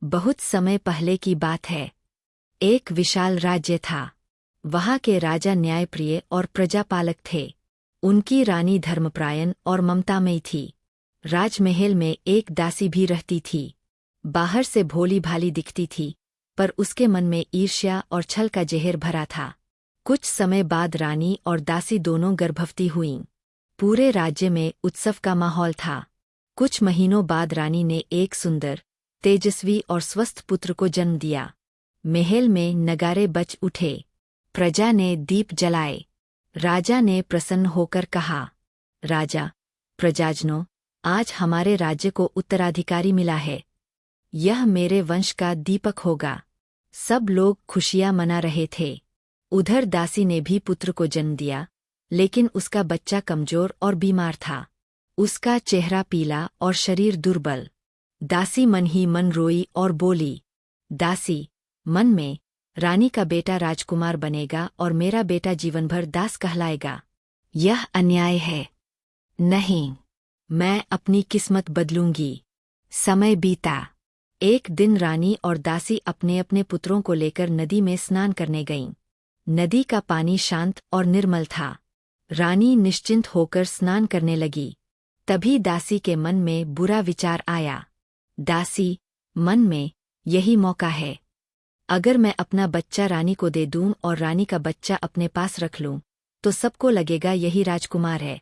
बहुत समय पहले की बात है। एक विशाल राज्य था। वहाँ के राजा न्यायप्रिय और प्रजापालक थे। उनकी रानी धर्मपरायण और ममतामयी थी। राजमहल में एक दासी भी रहती थी। बाहर से भोली भाली दिखती थी, पर उसके मन में ईर्ष्या और छल का जहर भरा था। कुछ समय बाद रानी और दासी दोनों गर्भवती हुईं। पूरे राज्य में उत्सव का माहौल था। कुछ महीनों बाद रानी ने एक सुंदर, तेजस्वी और स्वस्थ पुत्र को जन्म दिया। महल में नगारे बज उठे। प्रजा ने दीप जलाए। राजा ने प्रसन्न होकर कहा, राजा, प्रजाजनों, आज हमारे राज्य को उत्तराधिकारी मिला है। यह मेरे वंश का दीपक होगा। सब लोग खुशियां मना रहे थे। उधर दासी ने भी पुत्र को जन्म दिया, लेकिन उसका बच्चा कमजोर और बीमार था। उसका चेहरा पीला और शरीर दुर्बल। दासी मन ही मन रोई और बोली, दासी, मन में, रानी का बेटा राजकुमार बनेगा और मेरा बेटा जीवन भर दास कहलाएगा। यह अन्याय है। नहीं, मैं अपनी किस्मत बदलूंगी। समय बीता। एक दिन रानी और दासी अपने अपने पुत्रों को लेकर नदी में स्नान करने गईं। नदी का पानी शांत और निर्मल था। रानी निश्चिंत होकर स्नान करने लगी। तभी दासी के मन में बुरा विचार आया। दासी, मन में, यही मौका है। अगर मैं अपना बच्चा रानी को दे दूं और रानी का बच्चा अपने पास रख लूं, तो सबको लगेगा यही राजकुमार है।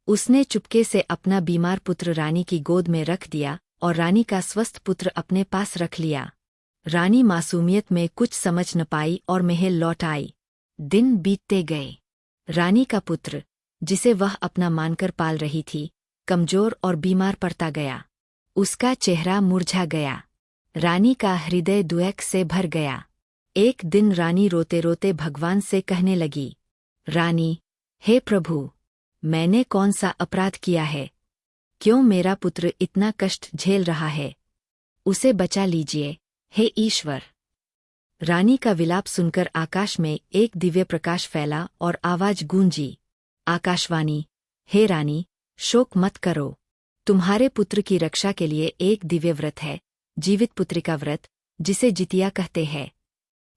उसने चुपके से अपना बीमार पुत्र रानी की गोद में रख दिया और रानी का स्वस्थ पुत्र अपने पास रख लिया। रानी मासूमियत में कुछ समझ न पाई और महल लौट आई। दिन बीतते गए। रानी का पुत्र, जिसे वह अपना मानकर पाल रही थी, कमजोर और बीमार पड़ता गया। उसका चेहरा मुरझा गया। रानी का हृदय दुख से भर गया। एक दिन रानी रोते रोते भगवान से कहने लगी, रानी, हे प्रभु, मैंने कौन सा अपराध किया है? क्यों मेरा पुत्र इतना कष्ट झेल रहा है? उसे बचा लीजिए, हे ईश्वर। रानी का विलाप सुनकर आकाश में एक दिव्य प्रकाश फैला और आवाज गूंजी, आकाशवाणी, हे रानी, शोक मत करो। तुम्हारे पुत्र की रक्षा के लिए एक दिव्य व्रत है, जीवित पुत्रिका व्रत, जिसे जितिया कहते हैं।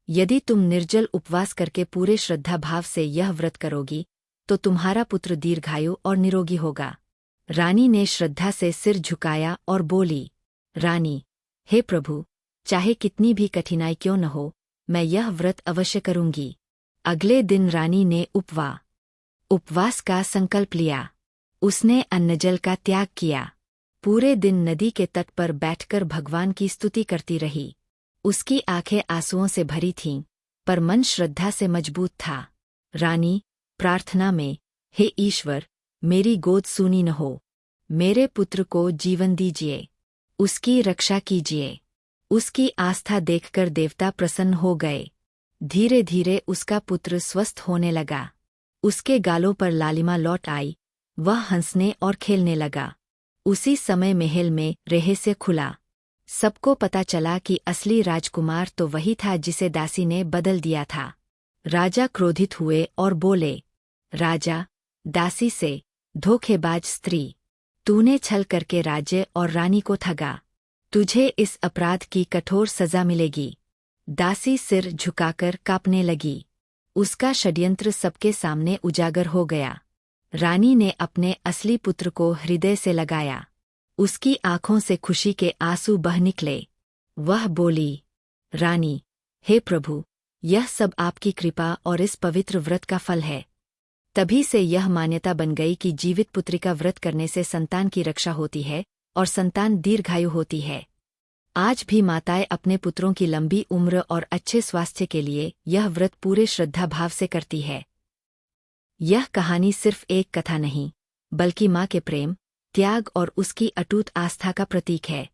यदि तुम निर्जल उपवास करके पूरे श्रद्धा भाव से यह व्रत करोगी, तो तुम्हारा पुत्र दीर्घायु और निरोगी होगा। रानी ने श्रद्धा से सिर झुकाया और बोली, रानी, हे प्रभु, चाहे कितनी भी कठिनाई क्यों न हो, मैं यह व्रत अवश्य करूंगी। अगले दिन रानी ने उपवास का संकल्प लिया। उसने अन्नजल का त्याग किया। पूरे दिन नदी के तट पर बैठकर भगवान की स्तुति करती रही। उसकी आंखें आंसुओं से भरी थीं, पर मन श्रद्धा से मजबूत था। रानी, प्रार्थना में, हे ईश्वर, मेरी गोद सूनी न हो। मेरे पुत्र को जीवन दीजिए। उसकी रक्षा कीजिए। उसकी आस्था देखकर देवता प्रसन्न हो गए। धीरे धीरे उसका पुत्र स्वस्थ होने लगा। उसके गालों पर लालिमा लौट आई। वह हंसने और खेलने लगा। उसी समय महल में रहस्य खुला। सबको पता चला कि असली राजकुमार तो वही था जिसे दासी ने बदल दिया था। राजा क्रोधित हुए और बोले, राजा, दासी से, धोखेबाज स्त्री, तूने छल करके राज्य और रानी को ठगा। तुझे इस अपराध की कठोर सजा मिलेगी। दासी सिर झुकाकर कांपने लगी। उसका षड्यंत्र सबके सामने उजागर हो गया। रानी ने अपने असली पुत्र को हृदय से लगाया। उसकी आंखों से खुशी के आंसू बह निकले। वह बोली, रानी, हे प्रभु, यह सब आपकी कृपा और इस पवित्र व्रत का फल है। तभी से यह मान्यता बन गई कि जीवित पुत्रिका व्रत करने से संतान की रक्षा होती है और संतान दीर्घायु होती है। आज भी माताएं अपने पुत्रों की लंबी उम्र और अच्छे स्वास्थ्य के लिए यह व्रत पूरे श्रद्धा भाव से करती है। यह कहानी सिर्फ एक कथा नहीं, बल्कि माँ के प्रेम, त्याग और उसकी अटूट आस्था का प्रतीक है।